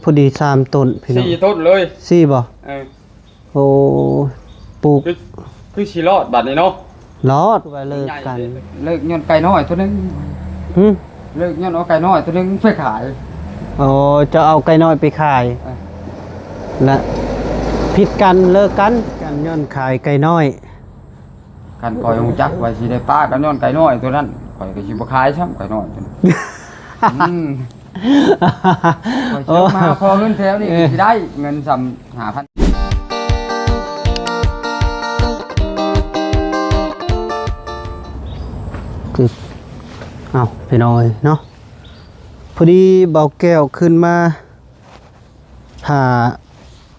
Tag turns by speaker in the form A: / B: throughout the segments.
A: พอดี3ต้นพี่น้อง
B: 4ต้นเลย
A: 4บ่โอ้ปลูก
B: คือสิรอดบัดนี้เนาะ
A: รอดว่าเลิกกัน
B: เลิกย้อนไก่น้อยตัวนึงเลิกย้อนเอาไก่น้อยตัวนึงไปขาย
A: โอ้จะเอาไก่น้อยไปขายและผิดกันเลิกกันย้อนขายไก่น้อย
B: กันปล่อยฮู้จักว่าสิได้ป้ากันย้อนไก่น้อยตัวนั้นข่อยก็สิบ่ขายซ้ํไก่น้อยตัวนั้นข่อยสิมาพอเงินแถวนี้สิได้เงินซ้ำ5,000
A: คือเอาไปหน่อยเนาะพอดีเบาแก้วขึ้นมาหา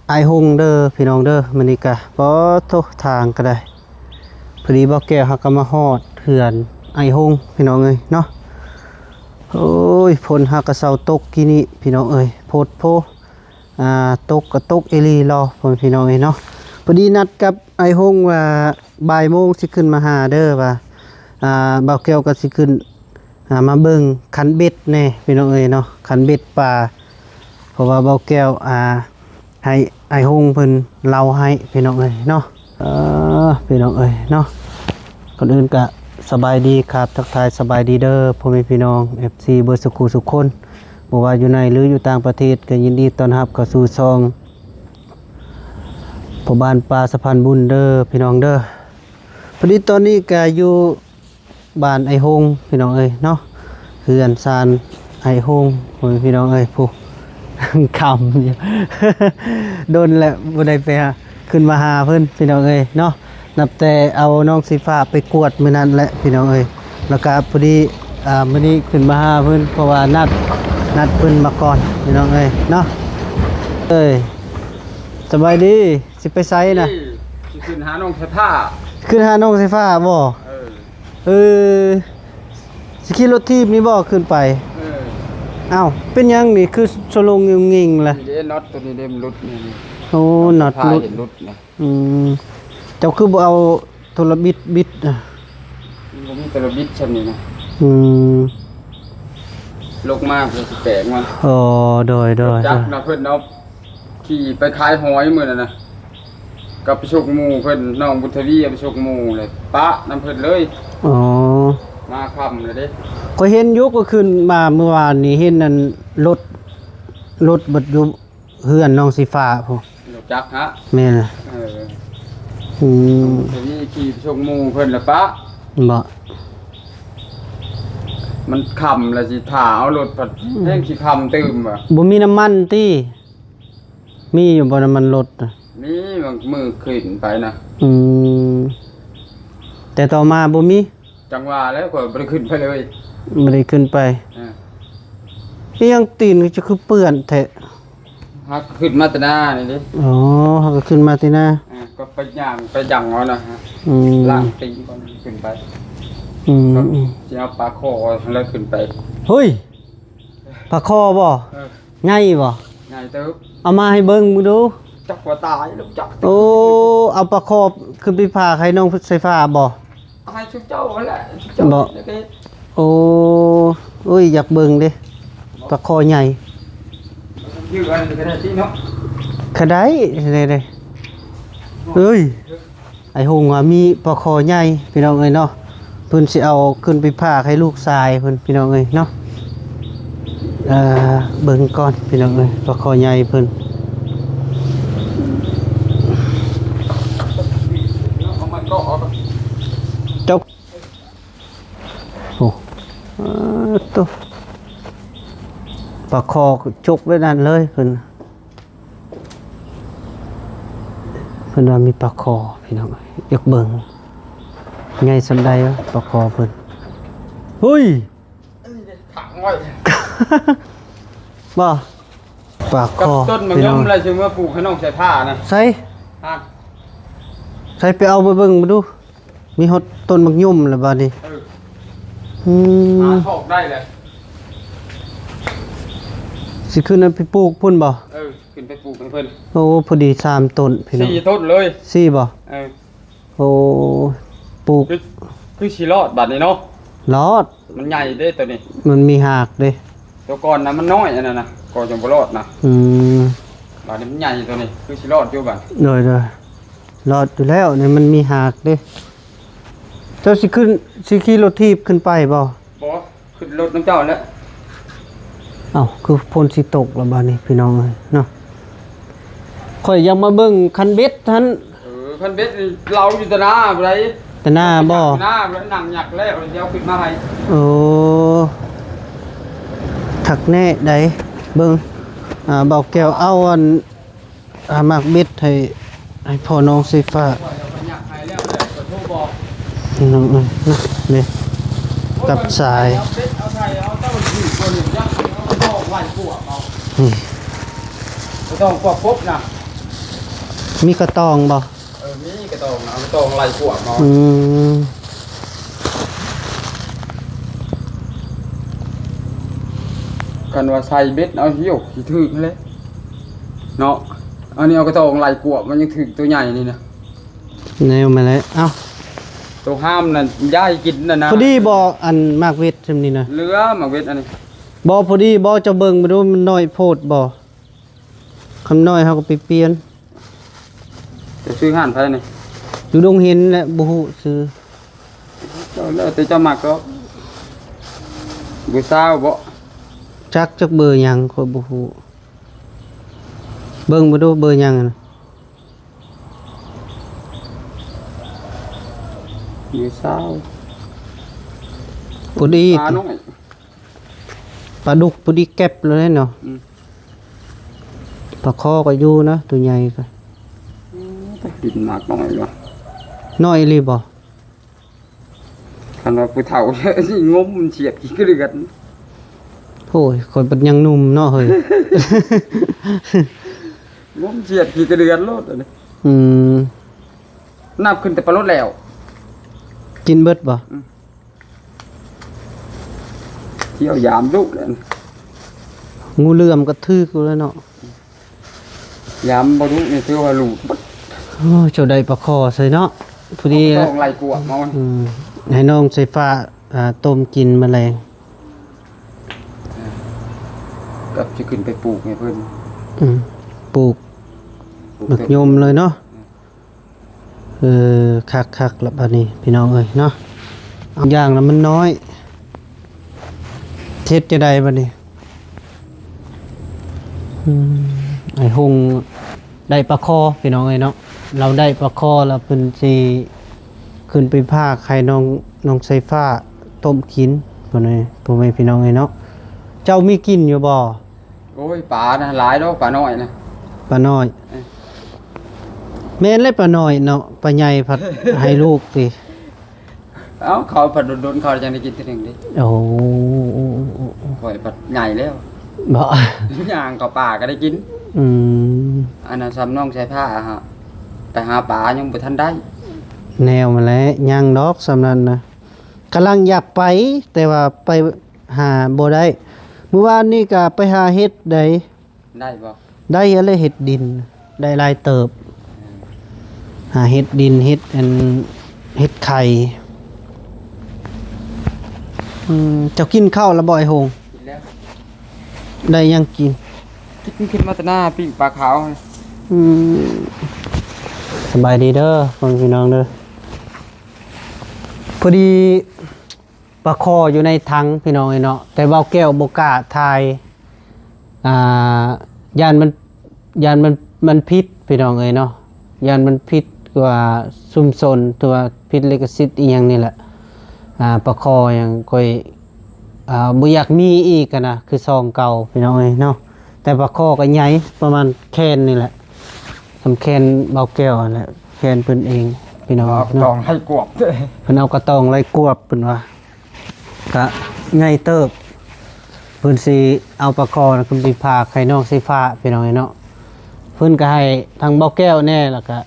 A: ไอหงเด้อพี่น้องเด้อมันนี่กะบ่โทษทางก็ได้พอดีเบาแก้วหักก็มาฮอดเถื่อนไอหงพี่น้องเอ้ยเนาะโอ้ยฝนหักกระเซาตกกี่นี่พี่น้องเอ้ยโพดโพตกก็ตกเอลีรอพี่น้องเอ้ยเนาะพอดีนัดกับไอหงว่าบ่ายโมงสิขึ้นมาหาเด้อว่าเบาแก้วก็สิขึ้นมาเบิ่งขันเบ็ดแน่พี่น้องเอ้ยเนาะขันเบ็ดปลาเพราะว่าเบาแก้วให้ไอ้หงเพิ่นเล่าให้พี่น้องเอ้ยเนาะพี่น้องเอ้ยเนาะก่อนอื่นก็สบายดีครับทักทายสบายดีเด้อพ่อแม่พี่น้อง FC เบอร์สุขุสุขคนบ่ว่าอยู่ในหรืออยู่ต่างประเทศก็ยินดีต้อนรับเข้าสู่ช่องพ่อบ้านปลาสะพานบุญเด้อพี่น้องเด้อพอดีตอนนี้ก็อยู่บ้านไอหงพี่น้องเอ้ยเนาะเฮือนซานไอหงพี่น้องเอ้ยผู้คำอยู่ โดนแหละบ่ได้ไปขึ้นมาหาเพิ่นพี่น้องเอ้ยเนาะนับแต่เอาน้องสีฟ้าไปกวดมื้อนั้นแหละพี่น้องเอ้ยแล้วก็พอดีมื้อนี้ขึ้นมาหาเพิ่นเพราะว่านัดเพิ่นมาก่อนพี่น้องเอ้ยเนาะสบายดีสิไปไสน่ะ
B: สิขึ้นหาน้องไฟฟ้า
A: ขึ้นหาน้องไฟฟ้าบ่สิขี่รถทีบนี่บ่ขึ้นไปอ้าวเป็นยังนี่คือชลงงิงๆล่ะ
B: นี่น็อตตัวนี้เด้มรุดนี่
A: โอ้น็อต
B: รุดนะ
A: เจ้าคือบ่เอาโทรบิดบ่
B: มีโทรบิดซั่นนี่นะลกมากเลยสิแปลงมัน
A: อ๋อโดย
B: จักนะเพิ่นเอาขี่ไปขายหอยมื้อนั้นน่ะกับไปชกหมู่เพิ่นน้องบุญทวีไปชกหมู่เลยปะนำเพิ่นเลย
A: อ๋อ
B: มาค่ำเลยเด้
A: ก็เห็นอยู่ก็ขึ้นมาเมื่อวานนี้เห็นนั่นรถบัดอยู่เฮือนน้องสีฟ้าพุ่น
B: รถจักฮะ
A: แม่น
B: นี่ขี่ไปชกหมู่เพิ่นละปะ
A: บ่
B: มันค่ำแล้วสิถ่าเอารถพัดแห้งสิค่ำตื่ม
A: บ่มีน้ำมันติมีอยู่บ่น้ำมันรถ
B: นี่มือขึ้นไปนะ
A: แต่ต่อมาบ่มี
B: จังหวะแล้วก็บ่ได้ขึ้นไปเลย
A: บ่ได้ขึ้นไปยังตีนจะคือเปื้อนแท้
B: ฮักขึ้นมาแต่หน้านี่ดิ
A: อ๋อฮักขึ้นมาแต่หน้า
B: ก็ไปย่างไปยั่งเอานะฮะล้างตีนก่อนขึ้นไปสิเอาปลาคอแล้วขึ้นไป
A: เฮ้ยปลาคอบ่ใหญ่บ่
B: ใหญ่เติบ
A: เอามาให้เบิ่งมึงดู
B: จักว่าตายลูกจัก
A: โอ้เอาปลาคอขึ้นไปพาให้น้องไฟฟ้าบ่
B: ให้ชุบเจ้าแหละ
A: บ่โอ้ยอยากเบิ่งเด้ปลาคอใหญ่
B: ชื่ออะไรก็ได้ที่เนาะ
A: ก็ได้เลยเอ้ยไอ้หงว่ามีปลาคอใหญ่พี่น้องเอ้ยเนาะเพิ่นสิเอาขึ้นไปพาให้ลูกชายเพิ่นพี่น้องเอ้ยเนาะเบิ่งก่อนพี่น้องเอ้ยปลาคอใหญ่เพิ่นจกโอ้ตัวปลาคอจกไว้นั่นเลยเพิ่นว่ามีปลาคอพี่น้องอยากเบิ่งไงสำใดวะปลาคอเพิ่นเฮ้ย
B: ถังไว้
A: บ่ปลาคอ
B: ต้นมันย่อมอะไรชื่อว่าปลูกให้น้องใส่ผ้านะ
A: ใส่ไปเอาไปเบิ่งมาดูมีฮอดต้นมักยุ่มแล้วบัดนี้
B: หาถอกได้แหละ
A: สิขึ้นไปปลูกพุ่นบ่
B: ขึ้นไปปลูกให้เพิ่น
A: โอ้พอดี3ต้นพี่น้อง
B: 4ต้นเลย
A: 4บ่โอ้ปลูก
B: คือสิรอดบัดนี้เนาะ
A: รอด
B: มันใหญ่เด้ตัวนี้
A: มันมีหากเด้
B: ตัวก่อนนะมันน้อยอันนั้นนะก่อนจะบ่รอดนะ
A: อืม
B: บาดนี้มันใหญ่ตัวนี้คือสิรอดอยู่บัด
A: โดยรอดอยู่แล้วเนี่ยมันมีหากเด้เจ้าสิขึ้นสิขี่รถทีบขึ้นไปบ่
B: บ่ขึ้นรถน้ำเจ้าแล้ว
A: เอ้าคือพ่นสิตกแล้วบัดนี้พี่น้องเอ้ยเนาะข่อยยังมาเบิ่งคันเบ็ดทัน
B: คันเบ็ดนี่เราอยู่แตะหน้าบ่ได้
A: แต่หน้าบ่
B: หน้าบ่ได้นั่งหยักแล้วเดี๋ยวขึ้นมาให้
A: โอ้ถักแน่ได้เบิ่งเบาแก้วเอาอันหมากเบ็ดให้พ่อน้องสิฟ้า
B: ปล่อยเอาไปหยักให้แล้วแต่ก็โทรบอก
A: พี่น้องเอ้ยนะนี่กับสาย
B: เอาเบ็ดเอาไทยเอาเต้าอยู่ตัวหนึงยักเอาตองไล่ปวกเอา
A: นี่
B: บ่ต้องปวกครบนะ
A: มีกระตองบ่
B: มีกระตองเอากระตองไล่ปวกเอา
A: อืม
B: กันว่าใส่เบ็ดเอาเหี่ยวสิถึกเลยเนาะอันนี้เอากระตองไล่กวบมันยังถึกตัวใหญ่นี่นะ
A: แนวมาแล้วเอ้า
B: ตัวห้ามนั่นย่ายกินน่ะนะ
A: พอดีบ่อันหมากเบ็ดซำนี้นะ
B: เรือหมากเบ็ดอันนี้
A: บ่พอดีบ่จะเบิ่งมาดูมันน้อยโพดบ่คำน้อยเฮาก็ไปเปลี่ยน
B: จะซื้อห่านไผนี่
A: อยู่ดงเห็นแหละบ่ฮู้ซื้อ
B: เจ้าแล้วแต่เจ้ามักก็บ่ซาวบ่
A: จักเบอร์หยังข้อยบ่ฮู้เบิ่งมาดูเบอร์หยังอะนะ
B: บ่ซาว
A: พอดี
B: ปลาน้อย
A: ปลาดุกพอดีแก็บเลยเนาะ
B: อืม
A: ปลาคอก็อยู่นะตัวใหญ่ก็
B: กินหมากน้อยว่ะ
A: น้อยอีหลีบ่
B: คันว่าผู้เฒ่า เยอะสิงมมันเฉียดขี้เกลือน
A: โอ้ยคนเป็นยังหนุ่มเนาะเฮ้ย
B: งมเฉียดขี้เกลือนโลดอันนี้
A: อืม
B: นับขึ้นแต่ปลารถแล้ว
A: กินเบิดบ่
B: เที่ยวยามลูกแล้ว
A: งูเหลื่อมก็ทึกอยู่แล้วเนาะ
B: ยามบ่รู้นี่ถือว่าลูก
A: โอ้ยเจ้าได้ปลาคอใส่เนาะพอดี
B: ต้
A: แล้
B: อ
A: ว
B: งไล่กวบเอา
A: อืมให้น้องใส่ฟ้าต้มกินแมลง
B: กับจะขึ้นไปปลูกให้เพิ่น
A: อืมปลูก บักยมเลยเนาะคักๆแล้วบัดนี้พี่น้องเอ้ยเนาะเอาอย่างละมันน้อยเท็ดจะได้บัดนี้ไอ้หงได้ปลาคอพี่น้องเอ้ยเนาะเราได้ปลาคอแล้วเพิ่นสิขึ้นไปพาไข่น้องไซฟ้าต้มกินพุ่นเอ้ยพ่อแม่พี่น้องเอ้ยเนาะเจ้ามีกินอยู่บ่
B: โอ้ยปลานะหลายดอกปลาน้อยนะ
A: ปลาน้อยแม่นเลยปลาน้อยเนาะปลาใหญ่ผัด ให้ลูกสิ
B: เอ้าเขาผัดโดนๆเขาจะได้กินทีหนึงดิ
A: โอ้โห
B: ข่อยผัดใหญ่แล้ว
A: บ่
B: ย่างเขาป่าก็ได้กิน
A: อืม
B: อันนั้นซ้ำน้องใช้ผ้าฮะไปหาปลายังบ่ทันได้
A: แนวมาแล้วย่างดอกสำนั้นนะกำลังอยากไป แต่ว่าไปหาบ่ได้เมื่อวานนี้ก็ไปหาเห็ดได้
B: ได้บ่
A: ได้อะไรเห็ดดิน ได้หลายเติบ หาเห็ดดินเห็ดเห็ดไข่เจ้ากินข้าวแล้วบ่ไอ้โหง
B: กินแล้ว
A: ได้ยังกิน
B: กินมาแตหน้าปิ้งปลาขาว
A: อืมสบายดีเด้อฟังพี่น้องเด้อพอดีปลาคออยู่ในถังพี่น้องไอ้เนาะแต่เบาแก้วบกล้าทายอ่ายานมันพิษพี่น้องเอ้ยเนาะยานมันพิษกว่าซุ่มซนตัวพิษลิขสิทธิ์อีหยังนี่แหละปลาคออย่างค่อยบ่อยากมีอีกอะนะคือซองเก่าพี่น้องเอ้ยเนาะแต่ปลาคอก็ใหญ่ประมาณแคนนี่แหละทำแคนเบาแก้วนั่นแหละแคนเพิ่นเองพี่น้อง
B: เอาต
A: เนาะ
B: องให้กวบ
A: เพิ่นเอากระตองไล่กวบเพิ่นว่าก็ใหญ่เติบเพิ่นสิเอาปลาคอนะคุณไปพาไข่นอกสีฟ้าพี่น้องเนาะเพิ่นก็ให้ทางเบาแก้วแน่แล้วก็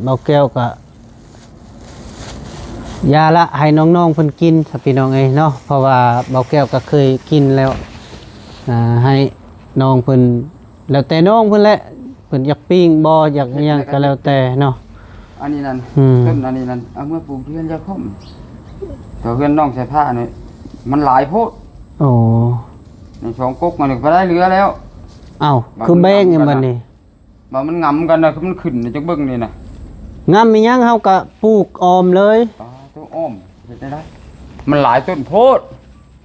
A: เบาแก้วก็ยาละให้น้องๆเพิ่นกินถ้าพี่น้องเอ้ยเนาะเพราะว่าเบาแก้วก็เคยกินแล้วให้น้องเพิ่นแล้วแต่น้องเพิ่นแหละเพิ่นอยากปิ้งบ่อยากอิหยังก็แล้วแต่เนาะ
B: อันนี้นั่น
A: อืม
B: ต้นอันนี้นั่นเอาเมื่อปลูกเพื่อนจะค่อมแต่เพื่อนน้องใช้ผ้าเนี่ยมันหลายโพด
A: โอ้
B: ในช่องกกมันก็ได้เรือแล้ว
A: เอ้าคือแบ่งกันบัดนี้
B: บ่มันงำกันนะคือมันขึ้นในจักเบิ่งนี่น่ะ
A: งามมีหยังเฮาก็ปลูกออมเลย
B: ปลาตัวอ้อมเฮ็ดได้มันหลายต้นโพด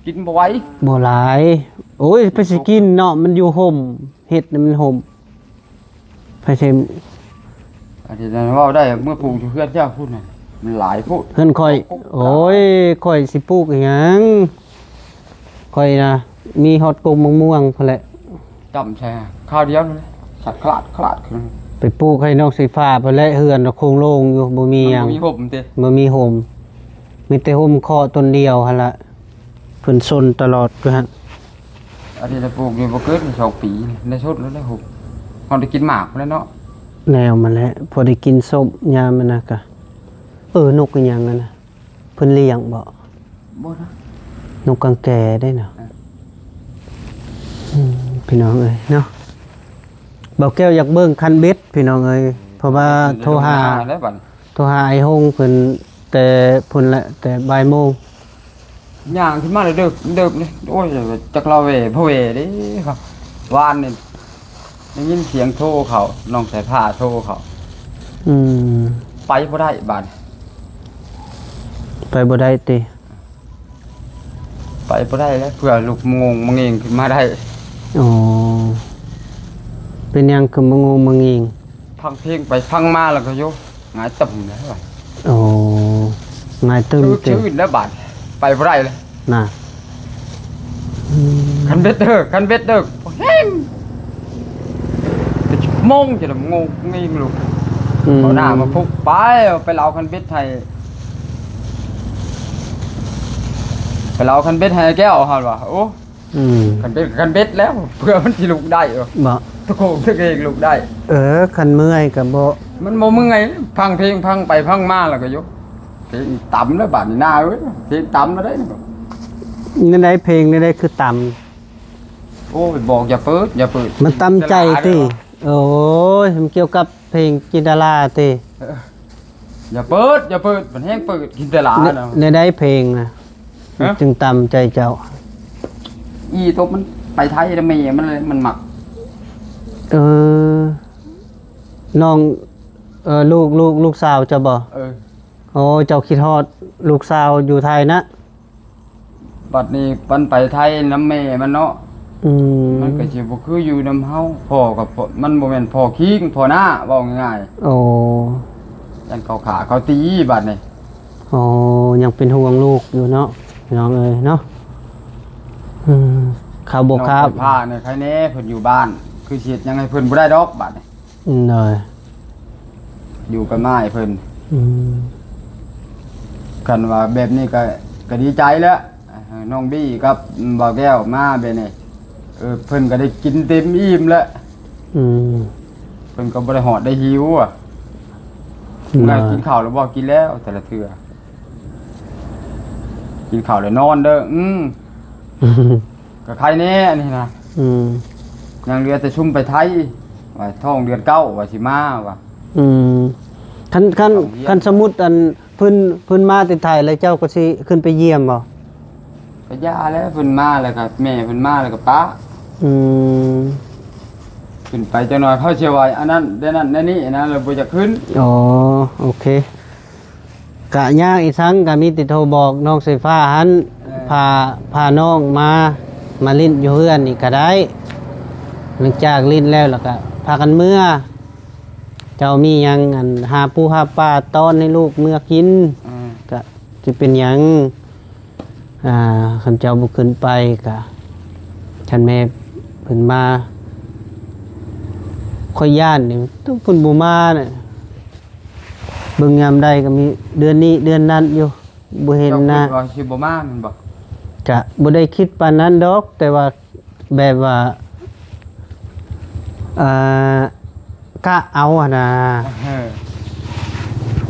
B: กินบ่ไหว
A: บ่หลายโอ้ยไปสิกินเนาะมันอยู่ห่มเฮ็ดนี่มันห่มไปสิ
B: อันนี้นะเว้าได้เมื่อปลูกอยู่เฮือนเจ้าพูดน่ะมันหลายโพด
A: เพิ่นค่อยโอ้ยค่อยสิปลูกอีหยังค่อยนะมีฮอดกงมะม่วงพุ่นแหละ
B: จำใช่ข้าวเดียวนั่นแหละสัตว์คลาดขึ้น
A: ไปปลูกให้น้องสีฟ้าพุ่นแหละเฮือนโครงโล่งอยู่บ่มีหยัง
B: มันมีผมติ
A: บ่มีห่มมีแต่ห่มเคาะต้นเดียวหั่นล่ะเพิ่นซนตลอดคือหั่น
B: อันนี้จะปลูกอยู่บ่เกิน2 ปีในชุดแล้วได้6เฮาได้กินหมากแล้วเนาะ
A: แนวมันแหละพอได้กินส้มยามมันน่ะกะนกอีหยังนั่นน่ะเพิ่นเลี้ยงบ่
B: บ่นะ
A: นกกังแกได้น่ะพี่น้องเอ้ยเนาะเบาแก้วอยากเบิ่งคันเบ็ดพี่น้องเอ้ยเพราะว่าโทรหา
B: แล้วบัด
A: ไอ้ฮงเพิ่นแต่พุ่นละแต่บ่ายโมง
B: ย่างขึ้นมาเลยเดิบนี่โอ้ยจักเราเวพ่อเวเด้ครับวานนี่ได้ยินเสียงโทรเขาน้องสายผ้าโทรเขา
A: อืม
B: ไปบ่ได้บาด
A: ไปบ่ได้ติ
B: ไปบ่ได้แล้วเพื่อลูกงงมงเองขึ้นมาได้
A: อ๋อเป็นหยังคือมางงมงิง
B: ฟังเพลงไปฟังมาแล้วก็โยหงายตึมแล้วบัด
A: อ๋อง่ายตึมติ
B: ชื่อแล้วบาดไปบ่ได้เลย
A: น่ะอืม
B: คันเบ็ดเด้อแห้งแต่มงจะละงงงิงลูกเอาหน้ามาพุกไปเอาไปเล่าคันเบ็ดให้ไปเล่าคันเบ็ดให้แก้วเฮาว่าโอ้
A: อืม
B: คันเบ็ดแล้วเพื่อมันสิลุกได้เหรอ
A: บ่
B: ตะโกนตะเกงลุกได้
A: คันเมื่อยก็บ่
B: มันบ่มึงไงพังเพลงพังไปพังมาแล้วก็ยกเพลงต่ำแล้วบาดนี่หน้าเว้ยเพลงต่ำแล้วได้
A: นั่นได้เพลงนี่ได้คือต่ำ
B: โอ้ยบอกอย่าเปิด
A: มันต่ำใจติโอ้ยมันเกี่ยวกับเพลงจินตลาติ
B: อย่าเปิดมันแห้งเปิดกินแต่หลาเนาะ
A: ในได้เพลงนะ
B: ฮะ
A: จึงต่ำใจเจ้า
B: อีตบมันไปไทยแล้วแม่มันเลยมันหมัก
A: เออน้องลูกสาวเจะบ่ โอ้เจ้าคิดฮอดลูกสาวอยู่ไทยนะ
B: บัดนี้มันไปไทยน้ำแม่มันเนาะ
A: อืม
B: มันก็สิบ่คืออยู่น้ำเฮาพ่อกับพ่อมันบ่แม่นพ่อคิงพ่อหน้าเว้าง่าย
A: โอ้
B: ๆยันเขาขาเขาตีบัดนี้
A: โอ้ยังเป็นห่วงลูกอยู่เนาะน้องเอ้ยเนาะอืมข้าวบกครับ
B: น้องผ้าเนี่ยใครแน่เพิ่นอยู่บ้าน คือเฮ็ดยังไงเพิ่นบ่ได้ดอกบัดนี้
A: เลย
B: อยู่กับนายเพิ่น
A: อืม
B: กันว่าแบบนี้ก็ดีใจแล้วน้องบี้กับบ่าวแก้วมาแบบนี้เพิ่นก็ได้กินเต็มอิ่มแล้ว
A: อืม
B: เพิ่นก็บ่ได้หอดได้หิวอ่ะ
A: เล
B: งาย กินข้าวแล้วบ่กินแล้วแต่ละเทื่อกินข้าวแล้วนอนเด้อก็ใครแน่อันนี้นะ
A: อืม
B: ยังเหลือแต่ชุ่มไปไทยว่าท้องเดือนเก้าว่าสิมาว่า
A: อืมคันสมมุติอันเพิ่นมาติดไทยแล้วเจ้าก็สิขึ้นไปเยี่ยมบ่
B: ก็ย่าแล้วเพิ่นมาแล้วก็แม่เพิ่นมาแล้วก็ป้า
A: อืม
B: ขึ้นไปจังหน่อยเขาเชื่อว่าอันนั้นได้นั่นได้นี่นะเราบ่จะขึ้น
A: อ๋อโอเคกะยากอีกครั้งก็มีติดโทรบอกน้องไฟฟ้าหันพาน้องมาลิ้นอยู่เฮือนนี่ก็ได้หลังจากลิ้นแล้วก็พากันเมื่อ เจ้ามีหยังอันหาปูหาปลาต้อนให้ลูกเมื่อกินก็สิเป็นหยังคันเจ้าบ่ขึ้นไปก็ฉันแม่เพิ่นมาค่อยย่านนี่ต้องเพิ่นบ่มาน่ะเบิ่งยามใดก็มีเดือนนี้เดือนนั้นอยู่บ่เห็นหน้า
B: จ้คิดว่าสิบ่มาแมันบ่
A: จะบ่ได้คิดปานนั้นดอก แต่ว่าแบบว่ากะเอาอะนะ
B: เออ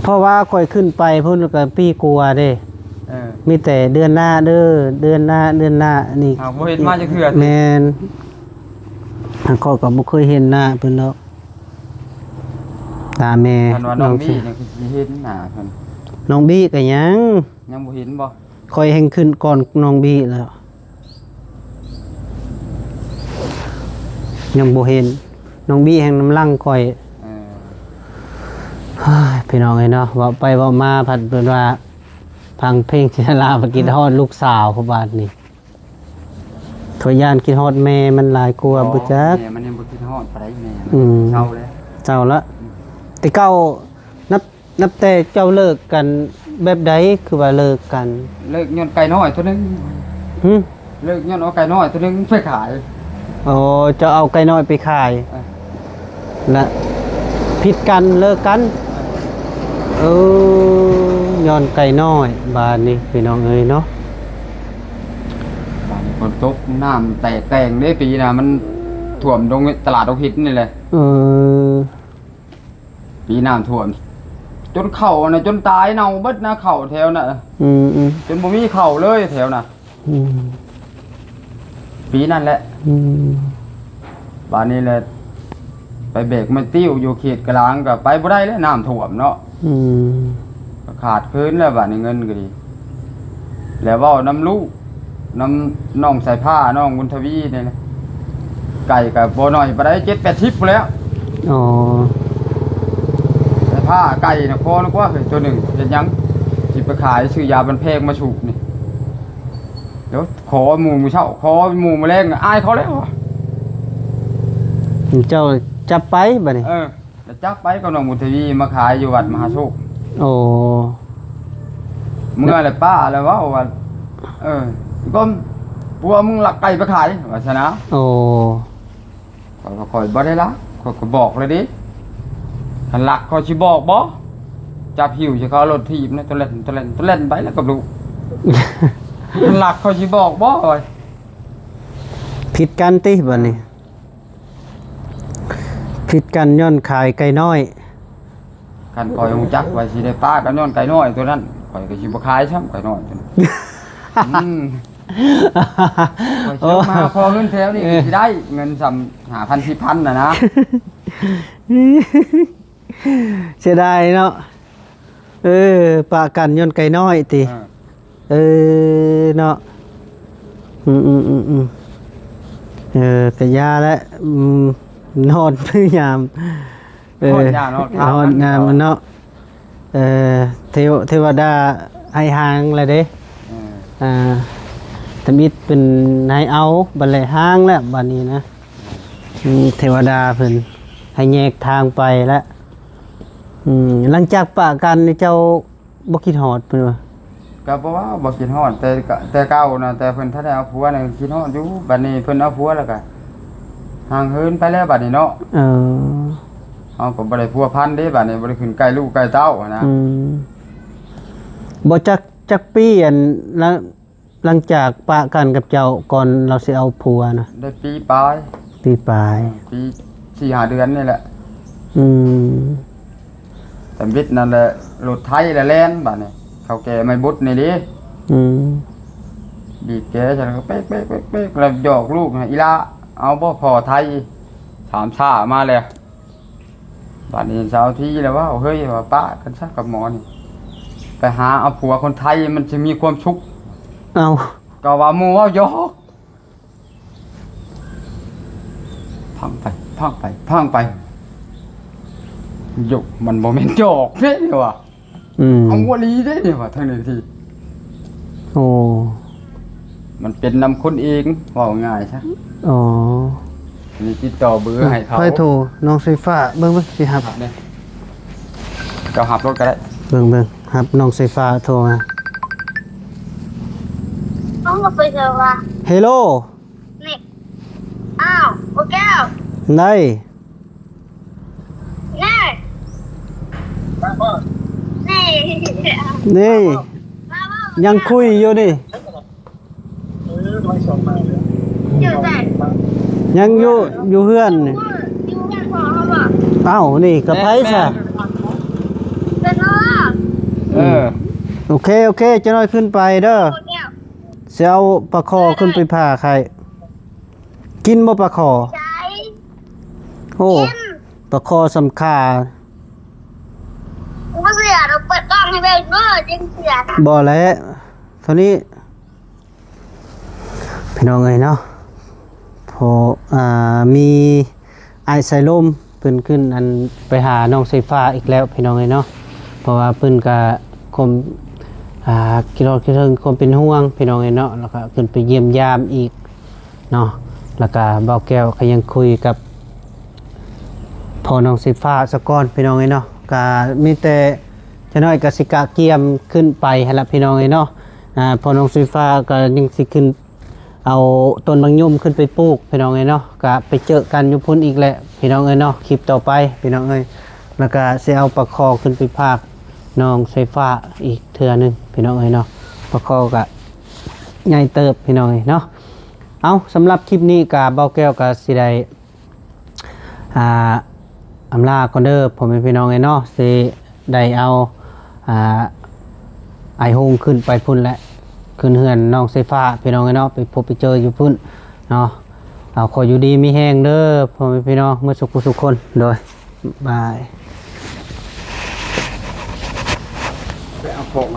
A: เพราะว่าค่อยขึ้นไปพุ่นก็ปีกลัวเด้
B: เออ
A: มีแต่เดือนหน้าเด้อเดือนหน้านี่
B: บ่เห็นมาจักเทื่อ
A: แม่นข้อยก็บ่เคยเห็นหน้าเพิ่นแล้วตาแม่
B: คันว่าน้องบี้นี่คือสิเห็นหน้าเพิ่น
A: น้องบี้ก็ยัง
B: ยังบ่เห็นบ่
A: ค่อยแห่งขึ้นก่อนน้องบี้แล้ว ยังบ่เห็นน้องบี้แห่งน้ำลังก่อย
B: เออ
A: เฮ้ยพี่น้องเอ้ยเนาะเว่าไปเว่ามาผัดเป็นว่าพังเพลงศิลาไปกินฮอดลูกสาวพบาทนี่ขอย่านกินฮอดแม่มันหลายกลัวาบ่จัก
B: แม่มันยังบ่คิดฮอดปานใดแม่
A: อืม
B: เศร้าแล้ว
A: เจ้าละแต่เก้านับแต่เจ้าเลิกกันแบบใดคือว่าเลิกกัน
B: เลิกย้อนไก่น้อยตัวหนึง
A: หึ
B: เลิกย้อนเอาไก่น้อยตัวหนึงไปขาย
A: โอ้เจะเอาไก่น้อยไปขาย
B: เออ
A: และผิดกันเลิกกันเออย้อนไก่น้อยบานนี่พี่น้องเอ้ยเนาะ
B: บางคนตกน้ำแตกแต่งได้ปีน่ะมันท่วมตรงตลาดดอกหินนี่แหละ
A: เออ
B: ปีน้ำท่วมจนเข่าน่ะจนตายเน่าเบิดนะเข่าแถวน่ะ
A: อืมอืม
B: จนบ่มีเข่าเลยแถวน่ะ
A: อืม
B: ปีนั่นแหละ
A: อืม
B: บ้านนี้แหละไปเบรกมันติ้วอยู่เขตกลางก็ไปบ่ได้แล้วน้ำท่วมเนาะ
A: อืม
B: ก็ขาดคืนแล้วบ้านนี้เงินก็ดี แล้วเว้าน้ำลูกน้ำน้องสายผ้าน้องบุญทวีนี่นะไก่ก็บ่น้อยบ่ได้7-8 พุ่นแล้ว
A: อ๋อ
B: สายผ้าไก่น่ะพอนึกว่าเฮ้ยตัวหนึงเฮ็ดหยังสิไปขายซื้อยาบันเพงมาสูบนี่เดี๋ยวขอหมู่มื้อเช้าขอหมู่มื้อแลงอายเขาแล้ว
A: เจ้าจับไปบ่นี่
B: แล้วจักไปกับน้องบุญทวีมาขายอยู่วัดมหาโชค
A: โอ้
B: เมื่อไรป้าแล้วว่าก็ปัวมึงหลักไก่ไปขายว่าชนะ
A: โอ้
B: ข่อยก็ข่อยบ่ได้ละข่อยก็บอกเลยดิคันหลักข่อยสิบอกบ่จับหิวสิเขาเอารถถีบนะตัวเล่นไปแล้วกับลูกคันหลักข่อยสิบอกบ่โอ้ย
A: ผิดกันติบ่นี่ผิดกันย้อนขายไก่น้อย
B: คันข่อยฮู้จักว่าสิได้ป้ากันย้อนไก่น้อยตัวนั้นข่อยก็สิบ่ขายซ้ำไก่น้อยตัวนั้นข่อยสิมาพอเงินแถวนี่สิได้เงินซ้ำ5,000 4,000น่ะนะ
A: เสียดายเนาะเออปะกันย้อนไก่น้อยติเออเนาะเออกะยาแล้วนอนพยายามนอนยามมันเนาะเทวดาให้หางแล้วเด้ธมิตรเป็นนายเอาบัดเลยห้างแล้วบัดนี้นะเทวดาเพิ่นให้แยกทางไปแล้วหลังจากปะกันนี่เจ้าบ่คิดฮอดเพิ่นว่า
B: ก็เพราะว่าบ่คิดฮอดแต่เก่านะแต่เพิ่นถ้าได้เอาผัวน่ะคิดฮอดอยู่บัดนี้เพิ่นเอาผัวแล้วก็ห่างเหินไปแล้วบัดนี้เนาะ
A: เออ
B: เอาก็บ่ได้ผัวพันเด้บัดนี้บ่ได้ขึ้นใกล้ลูกใกล้เต้าอะนะ
A: บ่จักปีอันหลังจากปะกันกับเจ้าก่อนเราสิเอาผัวนะ
B: ได้ปีปลาย
A: ปีปลาย
B: ปี 4-5 เดือนนี่แหละ แต่วิทย์นั่นแหละรถไทยแหละแล่นบัดนี้เขาแก่ไม่บุดนี่ดิ บีบแกฉันก็เป๊กแล้วหยอกลูกนะอีละเอาบ่พอไทยถามชามาแล้วบัดนี้เช้าที่แล้วว่าเฮ้ยว่าป้ากันซะกับหมอนี่ไปหาเอาผัวคนไทยมันจะมีความสุข
A: เอา
B: ก็ว่าหมู่ว่าหยอกพังไปหยกมันบ่แม่นหยอกเด้นี่ว่ะเอาวลีเด้นี่ว่ะทั้งนี้ที
A: โอ้
B: มันเป็นนำคนเองว่าง่ายซะ
A: อ๋อ
B: มีติดต่อเบอร์ให้เขา
A: ค่อยโทรน้องไฟฟ้าเบิ่งสิครับ
B: เนี่ยก็หับรถก็ได้
A: เบิ่งครับน้องไฟฟ้าโทรมา
C: น้องก็ไปเจอว่า
A: เฮลโล
C: นี่อ้าวโอแก้ว
A: ได้
C: นี่นี่
A: นี่ยังคุยอยู่นี่
C: อยู่ไหน
A: ยังอยู่เฮือนนี่
C: อยู่แค่พอเขาบอก
A: เอ้านี่กระไผซะ
C: เป็นน้อง
A: โอเคจะน้อยขึ้นไปเด้อ
C: โอแก้ว
A: สิเอาปลาคอขึ้นไปผ่าไข่กินบ่ปลาคอ
C: ใจ
A: โอ้ปลาคอสำคา
C: กูเสียเราเปิดกล้องให้เบลเนอร์จริงเสีย
A: บ่แล้วเท่านี้พี่น้องเอ้ยเนาะผ โหมีไอสายลมเพิ่นขึ้นอันไปหาน้องไฟฟ้าอีกแล้วพี่น้องเอ้ยเนาะเพราะว่าเพิ่นก็คมกิโลคิดถึงคนเป็นห่วงพี่น้องเอ้ยเนาะแล้วก็ขึ้นไปเยี่ยมยามอีกเนาะแล้วก็เบาแก้วก็ยังคุยกับพอน้องไฟฟ้าสะก้อนพี่น้องเอ้ยเนาะก็มีแต่จะน้อยก็สิกะเกียมขึ้นไปหั่นล่ะพี่น้องเอ้ยเนาะพอน้องไฟฟ้าก็ยังสิขึ้นเอาต้นบางยุ่มขึ้นไปปลูกพี่น้องเอ้ยเนาะก็ไปเจอกันอยู่พุ่นอีกแหละพี่น้องเอ้ยเนาะคลิปต่อไปพี่น้องเอ้ยแล้วก็สิเอาปลาคอขึ้นไปพากน้องไฟฟ้าอีกเทื่อนึงพี่น้องเอ้ยเนาะปลาคอก็ใหญ่เติบพี่น้องเอ้ยเนาะเอาสำหรับคลิปนี้ก็เบาแก้วก็สิได้อำลาก่อนเด้อผมเป็นพี่น้องเอ้ยเนาะสิได้เอาไอโฮงขึ้นไปพุ่นแหละขึ้นเฮือนน้องไฟฟ้าพี่น้องเนาะไปพบไปเจออยู่พุ่นเนาะเอาขออยู่ดีมีแห้งเด้อพ่อแม่พี่น้องเมื่อสุขคนโดยบาย
B: ไปเอาโคก